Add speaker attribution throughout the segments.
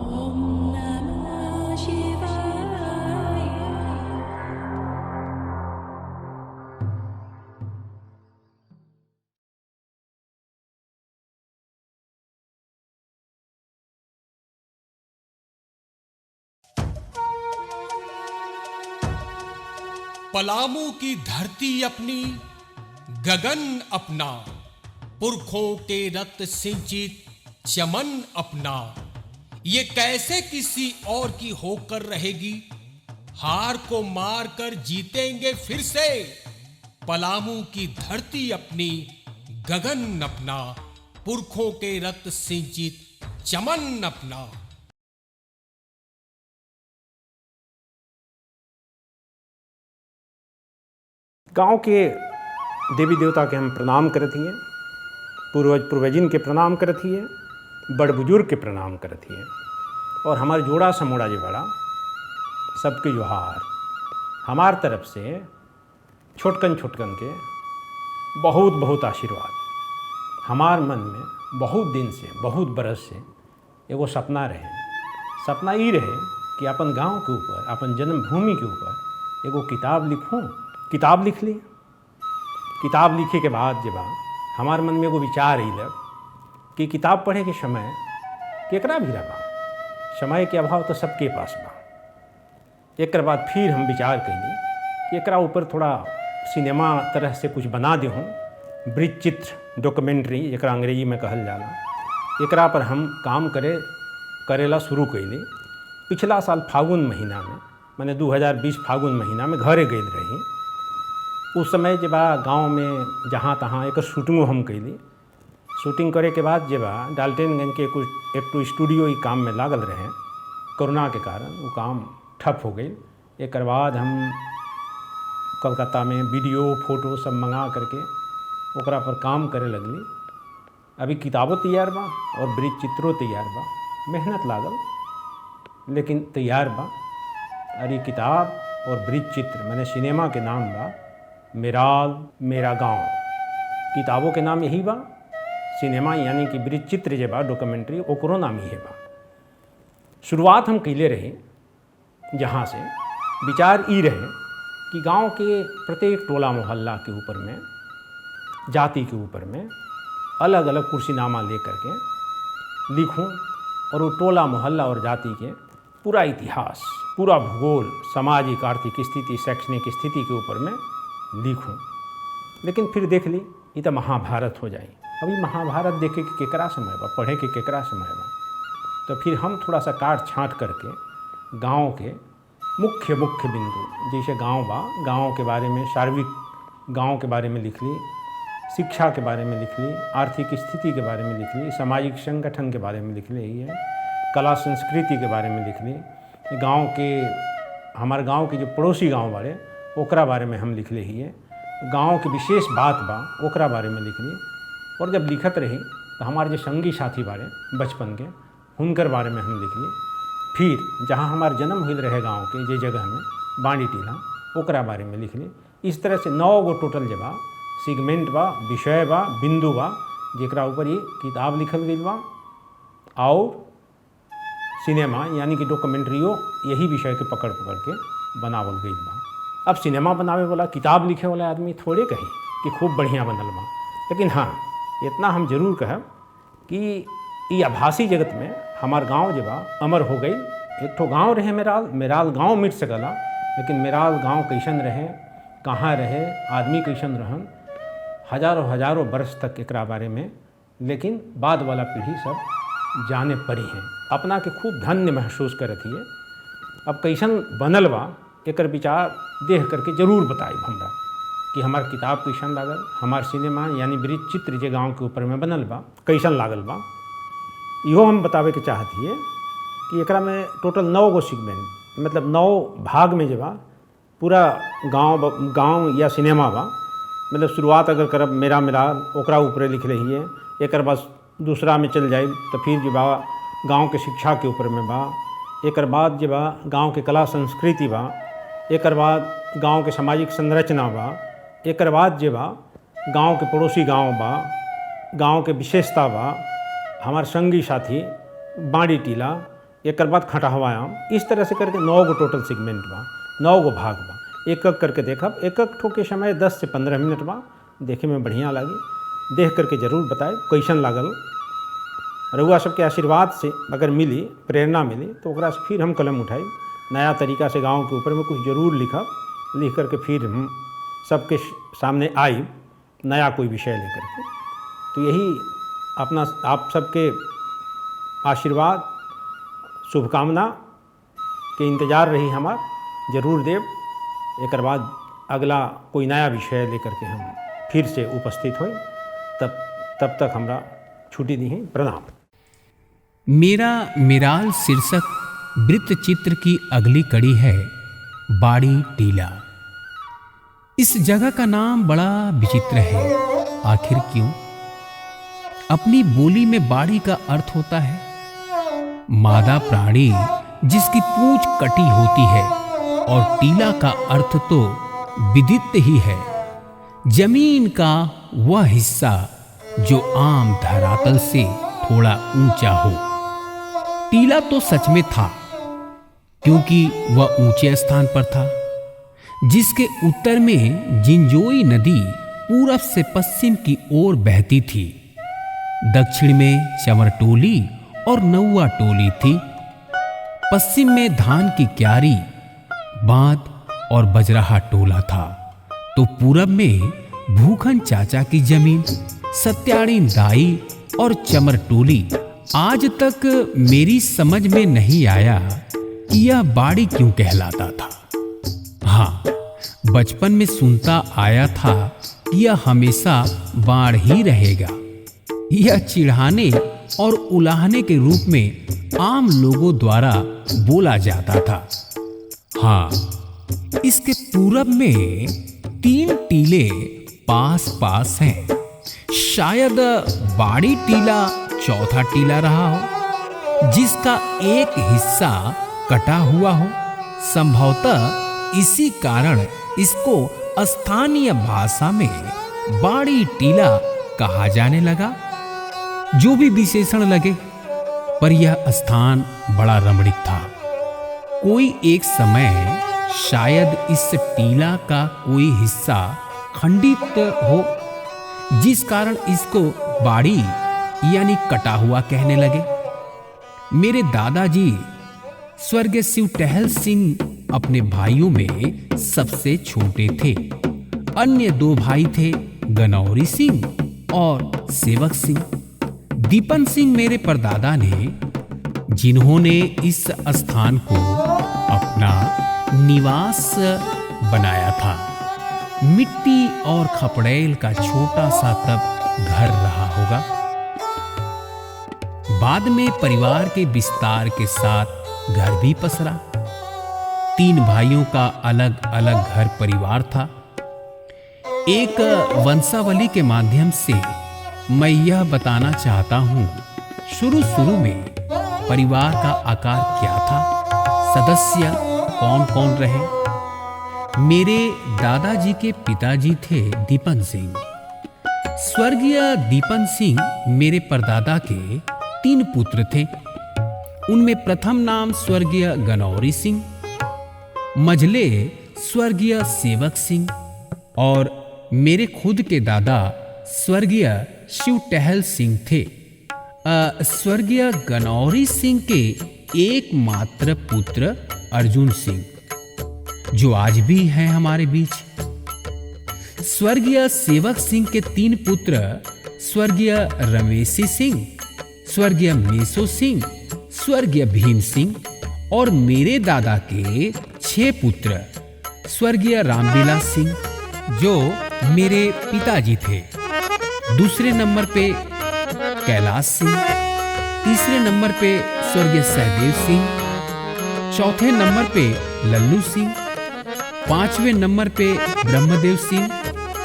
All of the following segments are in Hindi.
Speaker 1: ॐ नमः शिवाय।
Speaker 2: पलामू की धरती अपनी, गगन अपना, पुरखों के रक्त सिंचित चमन अपना, ये कैसे किसी और की होकर रहेगी? हार को मार कर जीतेंगे फिर से। पलामू की धरती अपनी, गगन अपना, पुरखों के रक्त सिंचित चमन अपना।
Speaker 3: गांव के देवी देवता के हम प्रणाम करत हिए, पूर्वजिन के प्रणाम करत हिए, बड़ बुजुर्ग के प्रणाम करत हिए, और हमार जोड़ा समोड़ा जो बड़ा सबके जोहार। हमार तरफ से छोटकन के बहुत बहुत आशीर्वाद। हमार मन में बहुत दिन से, बहुत बरस से एगो सपना रहे। सपना ये रहे कि अपन गांव के ऊपर, अपन जन्मभूमि के ऊपर एगो किताब लिखूं। किताब लिख ली। किताब लिखे के बाद जब हमार मन में एगो विचार अइलक कि किताब पढ़े के समय केकरा भी बा, समय के अभाव तो सबके पास बा। एक बाद फिर हम विचार कैली कि एकरा ऊपर थोड़ा सिनेमा तरह से कुछ बना दे हूँ, वृत्त चित्र, डॉक्यूमेंट्री एकरा अंग्रेजी में कहल जाला। एकरा पर हम काम करेला शुरू कैली। पिछला साल फागुन महीना में, मैंने 2020 फागुन महीना में घरे गई रही। उस समय जब गांव में जहाँ तहाँ एक शूटिंगो हम कैली। शूटिंग करे के बाद जब डाल्टनगंज के कुछ एक तो स्टूडियो ही काम में लागल रहे, कोरोना के कारण वो काम ठप हो गई। एक बाद हम कलकत्ता में वीडियो फोटो सब मंगा करके ओकरा पर काम करे लगली। अभी किताबों तैयार बा और वृत्त चित्रों तैयार बा। मेहनत लागल लेकिन तैयार बा। अरे किताब और वृत्त चित्र मैंने सिनेमा के नाम बा मेराल मेरा गांव। किताबों के नाम यही बा, सिनेमा यानी कि वृत्त चित्र जे बा डॉक्यूमेंट्री ओकरो नाम ही बा। शुरुआत हम कैले रहे जहाँ से विचार ई रहे कि गांव के प्रत्येक टोला मोहल्ला के ऊपर में, जाति के ऊपर में अलग अलग कुर्सीनामा ले करके लिखूं और वो टोला मोहल्ला और जाति के पूरा इतिहास, पूरा भूगोल, सामाजिक आर्थिक स्थिति, शैक्षणिक स्थिति के ऊपर में लिखूं। लेकिन फिर देख ली ये तो महाभारत हो जाए। अभी महाभारत देखे के केकरा समय बा, पढ़े के केकरा समय बा। तो फिर हम थोड़ा सा काट छाँट करके गांव के मुख्य बिंदु, जैसे गांव बा, गांव के बारे में, सार्वजनिक गांव के बारे में लिख ली, शिक्षा के बारे में लिख ली, आर्थिक स्थिति के बारे में लिख ली, सामाजिक संगठन के बारे में लिख ली है, कला संस्कृति के बारे में लिख ली, गांव के, हमारे गांव के जो पड़ोसी गांव बारे ओकरा बारे में हम लिख ली है, गांव की विशेष बात बा ओकरा बारे में लिख ली। और जब लिखत रही तो हमारे जो संगी साथी बारे बचपन के हुनकर बारे में हम लिख ली। फिर जहाँ हमार जन्म हुई रहे गांव के जे जगह में बांडी टीला ओकरा बारे में लिख ली। इस तरह से 9 गो टोटल जे बा सेगमेंट बा, विषय बा, बिंदु बा, जेकरा ऊपर ये किताब लिखल गई बा। और सिनेमा यानी कि डॉक्यूमेंट्रियो यही विषय के पकड़ के बनावल गई बा। अब सिनेमा बनावे वाला, किताब लिखे वाला आदमी थोड़े कही कि खूब बढ़िया बनल बा, लेकिन हाँ इतना हम जरूर कहब कि ये आभासी जगत में हमार गांव जे बा अमर हो गई। एक ठो गांव रहे मेराल गांव मिट सकला, लेकिन मेराल गांव कैसन रहे, कहाँ रहे, आदमी कैसन रहन, हजारों बरस तक एकरा बारे में, लेकिन बाद वाला पीढ़ी सब जाने पड़ी हैं। अपना के खूब धन्य महसूस करत हिए। अब कैसन बनल बा एकर विचार देख करके जरूर बताई हमरा कि हमार किताब कैसन लागल, हमार सिनेमा यानी वृत्त चित्र जे गांव के ऊपर में बनल बा कैसन लागल बा। इहो हम बतावे के चाहत हिए कि एकरा में टोटल 9 गो सेगमेंट, मतलब 9 भाग में जे बा पूरा गांव या सिनेमा बा। मतलब शुरुआत अगर करब मेरा मेराल ओकरा ऊपर लिख रही है, एक बाद दूसरा में चल जाए तो फिर जे बा गाँव के शिक्षा के ऊपर में बा। एक बाद जे बा गाँव के कला संस्कृति बा। एक बाद गांव के सामाजिक संरचना बा। एक बाद जे बा गांव के पड़ोसी गांव बा, गांव के विशेषता बा, हमार संगी साथी बाड़ी टीला। एक बाद खटहवा आम, इस तरह से करके 9 गो टोटल सेगमेंट बा, 9 गो भाग बा। एक एक करके देखब, एक एक ठो के समय 10 से 15 मिनट बा, देखे में बढ़िया लागी। देख करके जरूर बताए कैसन लागल। रउआ सबके आशीर्वाद से अगर मिली, प्रेरणा मिली, तो ओकरा से फिर हम कलम उठाई, नया तरीका से गाँव के ऊपर में कुछ जरूर लिखब, लिख करके फिर हम सबके सामने आई नया कोई विषय लेकर के। तो यही अपना आप सबके आशीर्वाद, शुभकामना के इंतज़ार रही हमार, जरूर देव। एक बाद अगला कोई नया विषय लेकर के हम फिर से उपस्थित हों। तब तक हमरा छुट्टी दी है। प्रणाम।
Speaker 4: मेरा मिराल शीर्षक वृत्त चित्र की अगली कड़ी है बाड़ी टीला। इस जगह का नाम बड़ा विचित्र है, आखिर क्यों? अपनी बोली में बाड़ी का अर्थ होता है मादा प्राणी जिसकी पूंछ कटी होती है, और टीला का अर्थ तो विदित ही है, जमीन का वह हिस्सा जो आम धरातल से थोड़ा ऊंचा हो। टीला तो सच में था, क्योंकि वह ऊंचे स्थान पर था, जिसके उत्तर में जिंजोई नदी पूरब से पश्चिम की ओर बहती थी। दक्षिण में चमर टोली और नौवा टोली थी। पश्चिम में धान की क्यारी, बांध और बजराहा टोला था। तो पूरब में भूखन चाचा की जमीन, सत्याड़ी दाई और चमर टोली। आज तक मेरी समझ में नहीं आया कि यह बाड़ी क्यों कहलाता था। हाँ, बचपन में सुनता आया था कि यह हमेशा बाढ़ ही रहेगा। यह चिढ़ाने और उलाहने के रूप में आम लोगों द्वारा बोला जाता था। हाँ, इसके पूरब में 3 टीले पास पास हैं। शायद बाड़ी टीला चौथा टीला रहा हो, जिसका एक हिस्सा कटा हुआ हो। संभवतः इसी कारण इसको स्थानीय भाषा में बाड़ी टीला कहा जाने लगा। जो भी विशेषण लगे, पर यह स्थान बड़ा रमणीक था। कोई एक समय शायद इस टीला का कोई हिस्सा खंडित हो, जिस कारण इसको बाड़ी यानी कटा हुआ कहने लगे। मेरे दादाजी स्वर्गीय शिव टहल सिंह अपने भाइयों में सबसे छोटे थे। अन्य 2 भाई थे, गनौरी सिंह और सेवक सिंह। दीपन सिंह मेरे परदादा ने, जिन्होंने इस स्थान को अपना निवास बनाया था। मिट्टी और खपड़ेल का छोटा सा तब घर रहा होगा। बाद में परिवार के विस्तार के साथ घर भी पसरा। 3 भाइयों का अलग अलग घर परिवार था। एक वंशावली के माध्यम से मैं यह बताना चाहता हूं, शुरू में परिवार का आकार क्या था, सदस्य कौन कौन रहे। मेरे दादाजी के पिताजी थे दीपन सिंह। स्वर्गीय दीपन सिंह मेरे परदादा के 3 पुत्र थे। उनमें प्रथम नाम स्वर्गीय गनौरी सिंह, मझले स्वर्गीय सेवक सिंह और मेरे खुद के दादा स्वर्गीय शिव टहल सिंह थे। स्वर्गीय गनौरी सिंह के एकमात्र पुत्र अर्जुन सिंह, जो आज भी हैं हमारे बीच। स्वर्गीय सेवक सिंह के 3 पुत्र स्वर्गीय रमेशी सिंह, स्वर्गीय मेसो सिंह, स्वर्गीय भीम सिंह और मेरे दादा के 6 पुत्र स्वर्गीय रामविलास सिंह, जो मेरे पिताजी थे। दूसरे नंबर पे कैलाश सिंह, तीसरे नंबर पे स्वर्गीय सहदेव सिंह, चौथे नंबर पे लल्लू सिंह, 5वें नंबर पे ब्रह्मदेव सिंह,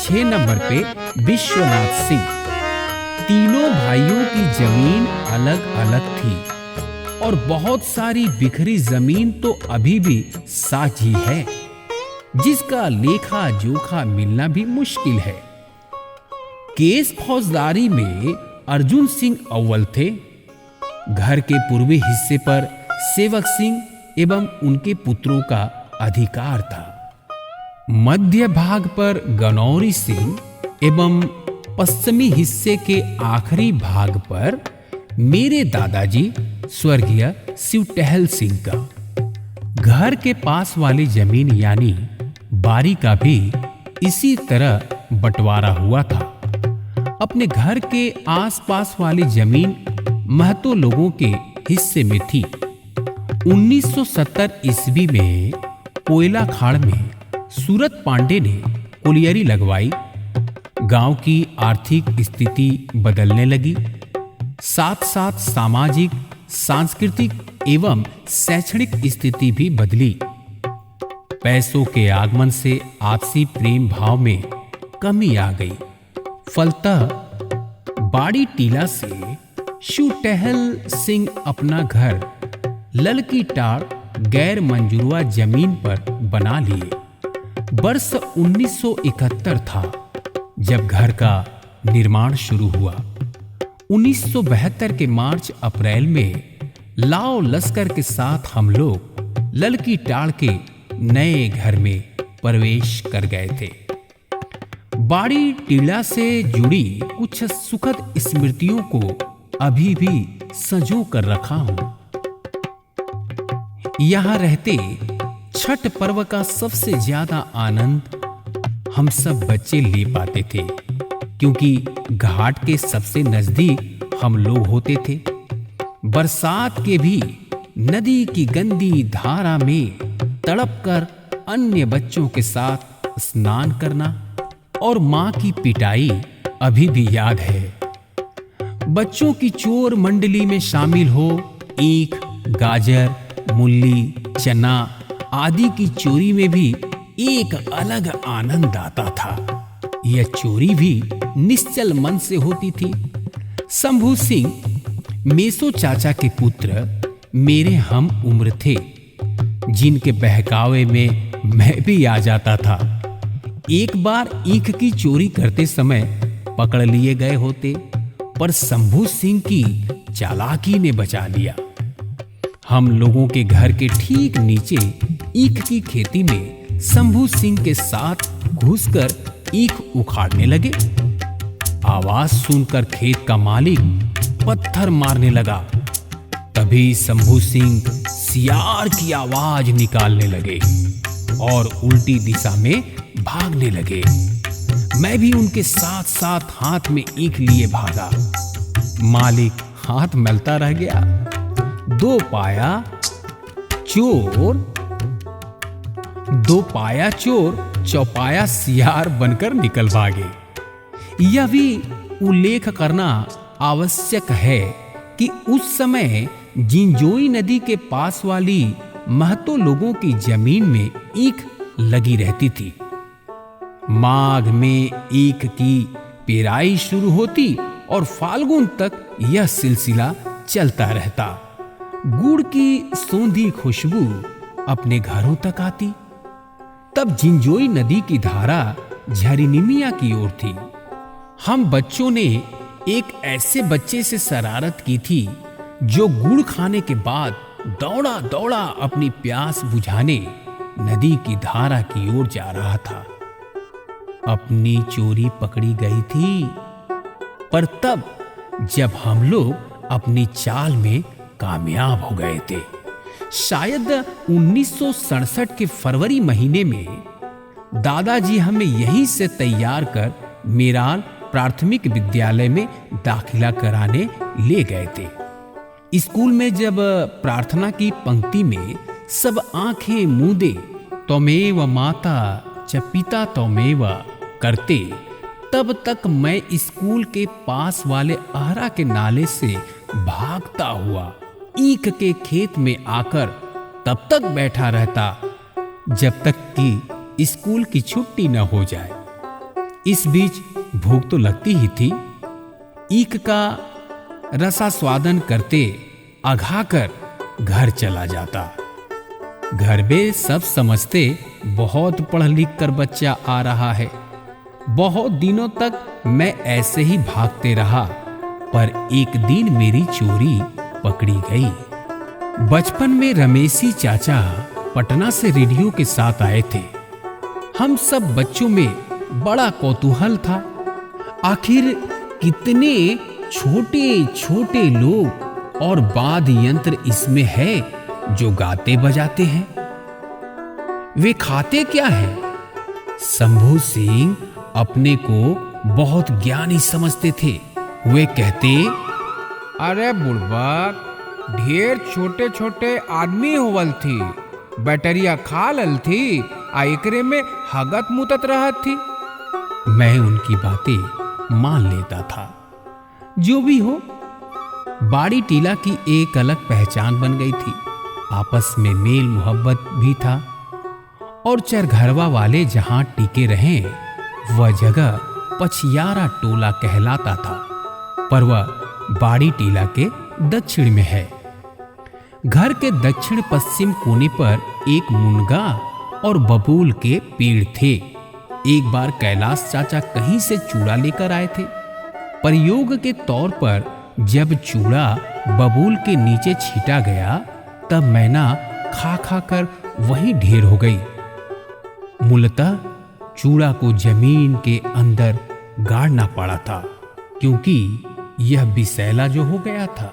Speaker 4: 6 नंबर पे विश्वनाथ सिंह। तीनों भाइयों की जमीन अलग अलग थी और बहुत सारी बिखरी जमीन तो अभी भी साझी है, जिसका लेखा जोखा मिलना भी मुश्किल है। केस फौजदारी में अर्जुन सिंह अव्वल थे। घर के पूर्वी हिस्से पर सेवक सिंह एवं उनके पुत्रों का अधिकार था। मध्य भाग पर गनौरी सिंह एवं पश्चिमी हिस्से के आखिरी भाग पर मेरे दादाजी स्वर्गीय शिवटहल सिंह का। घर के पास वाली जमीन यानी बारी का भी इसी तरह बंटवारा हुआ था। अपने घर के आसपास वाली जमीन महतो लोगों के हिस्से में थी। 1970 ईस्वी में कोयला खाड़ में सूरत पांडे ने कोलियरी लगवाई। गांव की आर्थिक स्थिति बदलने लगी, साथ साथ सामाजिक, सांस्कृतिक एवं शैक्षणिक स्थिति भी बदली। पैसों के आगमन से आपसी प्रेम भाव में कमी आ गई। फलतः बाड़ी टीला से शिवटहल सिंह अपना घर ललकी टाड़ गैर मंजूरवा जमीन पर बना लिए। वर्ष 1971 था जब घर का निर्माण शुरू हुआ। 1972 के मार्च अप्रैल में लाओ लश्कर के साथ हम लोग ललकी टाड़ के नए घर में प्रवेश कर गए थे। बाड़ी टीला से जुड़ी कुछ सुखद स्मृतियों को अभी भी संजो कर रखा हूं। यहां रहते छठ पर्व का सबसे ज्यादा आनंद हम सब बच्चे ले पाते थे, क्योंकि घाट के सबसे नजदीक हम लोग होते थे। बरसात के भी नदी की गंदी धारा में तड़पकर अन्य बच्चों के साथ स्नान करना और मां की पिटाई अभी भी याद है। बच्चों की चोर मंडली में शामिल हो ईख, गाजर, मूली, चना आदि की चोरी में भी एक अलग आनंद आता था। यह चोरी भी निश्चल मन से होती थी। शंभू सिंह मेसो चाचा के पुत्र मेरे हम उम्र थे, जिनके बहकावे में मैं भी आ जाता था। एक बार ईख की चोरी करते समय पकड़ लिए गए होते, पर शंभू सिंह की चालाकी ने बचा लिया। हम लोगों के घर के ठीक नीचे ईख की खेती में शंभू सिंह के साथ घुसकर ईख उखाड़ने लगे। आवाज सुनकर खेत का मालिक पत्थर मारने लगा। तभी शंभू सिंह सियार की आवाज निकालने लगे और उल्टी दिशा में भागने लगे। मैं भी उनके साथ साथ हाथ में ईख लिए भागा। मालिक हाथ मलता रह गया। दो पाया चोर चौपाया सियार बनकर निकल भागे। यह भी उल्लेख करना आवश्यक है कि उस समय जिंजोई नदी के पास वाली महतो लोगों की जमीन में ईख लगी रहती थी। माघ में ईख की पेराई शुरू होती और फाल्गुन तक यह सिलसिला चलता रहता। गुड़ की सौंधी खुशबू अपने घरों तक आती। तब जिंजोई नदी की धारा झरिनिमिया की ओर थी। हम बच्चों ने एक ऐसे बच्चे से शरारत की थी जो गुड़ खाने के बाद दौड़ा दौड़ा अपनी प्यास बुझाने नदी की धारा की ओर जा रहा था। अपनी चोरी पकड़ी गई थी, पर तब जब हम लोग अपनी चाल में कामयाब हो गए थे। शायद 1967 के फरवरी महीने में दादाजी हमें यहीं से तैयार कर मेराल प्राथमिक विद्यालय में दाखिला कराने ले गए थे। स्कूल में जब प्रार्थना की पंक्ति में सब आंखें मूंदे त्वमेव माता च पिता त्वमेव करते, तब तक मैं स्कूल के पास वाले आहरा के नाले से भागता हुआ ईख के खेत में आकर तब तक बैठा रहता जब तक कि स्कूल की छुट्टी न हो जाए। इस बीच भूख तो लगती ही थी। ईख का रसास्वादन करते अघाकर घर चला जाता। घर में सब समझते बहुत पढ़ लिख कर बच्चा आ रहा है। बहुत दिनों तक मैं ऐसे ही भागते रहा, पर एक दिन मेरी चोरी पकड़ी गई। बचपन में रमेशी चाचा पटना से रेडियो के साथ आए थे। हम सब बच्चों में बड़ा कौतूहल था। आखिर कितने छोटे छोटे लोग और वाद्य यंत्र इसमें है जो गाते बजाते हैं। वे खाते क्या हैं? शंभू सिंह अपने को बहुत ज्ञानी समझते थे। वे कहते,
Speaker 5: अरे बुड़बक, ढेर छोटे छोटे आदमी होवल थी, बैटरिया खा लल थी आ एकरे में हगत मुतत रहत थी।
Speaker 4: मैं उनकी बातें मान लेता था। जो भी हो, बाड़ी टीला की एक अलग पहचान बन गई थी। आपस में मेल मोहब्बत भी था और चरघरवा वाले जहां टिके रहें वह जगह पछियारा टोला कहलाता था, पर वह बाड़ी टीला के दक्षिण में है। घर के दक्षिण पश्चिम कोने पर एक मुनगा और बबूल के पेड़ थे। एक बार कैलाश चाचा कहीं से चूड़ा लेकर आए थे। प्रयोग के तौर पर जब चूड़ा बबूल के नीचे छीटा गया तब मैना खा खा कर वहीं ढेर हो गई। मूलतः चूड़ा को जमीन के अंदर गाड़ना पड़ा था, क्योंकि यह विषैला जो हो गया था।